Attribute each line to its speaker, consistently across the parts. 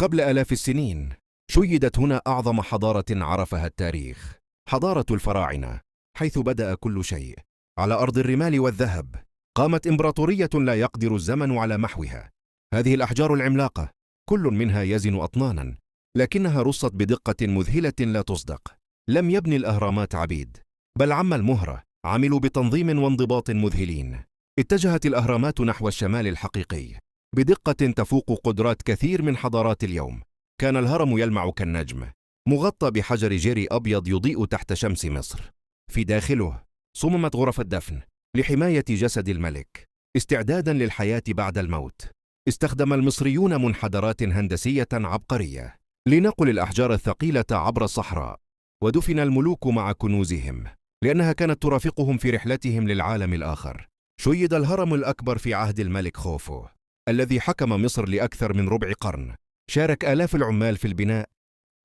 Speaker 1: قبل آلاف السنين شيدت هنا أعظم حضارة عرفها التاريخ، حضارة الفراعنة، حيث بدأ كل شيء. على أرض الرمال والذهب قامت إمبراطورية لا يقدر الزمن على محوها. هذه الأحجار العملاقة كل منها يزن أطنانا، لكنها رصت بدقة مذهلة لا تصدق. لم يبني الأهرامات عبيد، بل عم المهرة عملوا بتنظيم وانضباط مذهلين. اتجهت الأهرامات نحو الشمال الحقيقي بدقة تفوق قدرات كثير من حضارات اليوم. كان الهرم يلمع كالنجم، مغطى بحجر جيري أبيض يضيء تحت شمس مصر. في داخله صممت غرف الدفن لحماية جسد الملك، استعدادا للحياة بعد الموت. استخدم المصريون منحدرات هندسية عبقرية لنقل الأحجار الثقيلة عبر الصحراء، ودفن الملوك مع كنوزهم لأنها كانت ترافقهم في رحلتهم للعالم الآخر. شيد الهرم الأكبر في عهد الملك خوفو الذي حكم مصر لأكثر من ربع قرن. شارك آلاف العمال في البناء،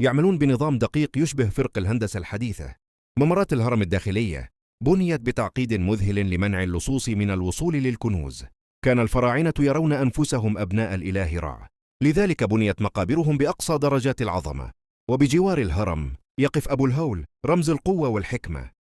Speaker 1: يعملون بنظام دقيق يشبه فرق الهندسة الحديثة. ممرات الهرم الداخلية بنيت بتعقيد مذهل لمنع اللصوص من الوصول للكنوز. كان الفراعنة يرون أنفسهم أبناء الإله رع، لذلك بنيت مقابرهم بأقصى درجات العظمة. وبجوار الهرم يقف أبو الهول، رمز القوة والحكمة،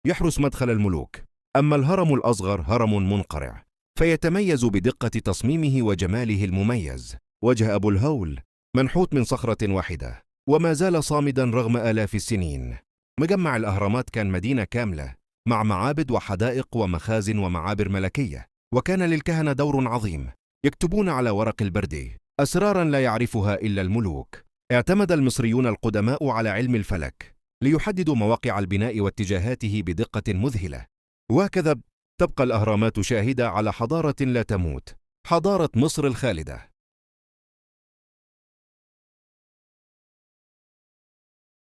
Speaker 1: يحرس مدخل الملوك. أما الهرم الأصغر هرم منقرع، فيتميز بدقة تصميمه وجماله المميز. وجه أبو الهول منحوت من صخرة واحدة، وما زال صامدا رغم آلاف السنين. مجمع الأهرامات كان مدينة كاملة، مع معابد وحدائق ومخازن ومعابر ملكية. وكان للكهنة دور عظيم، يكتبون على ورق البردي أسرارا لا يعرفها إلا الملوك. اعتمد المصريون القدماء على علم الفلك ليحددوا مواقع البناء واتجاهاته بدقة مذهلة. وهكذا تبقى الأهرامات شاهدة على حضارة لا تموت، حضارة مصر الخالدة.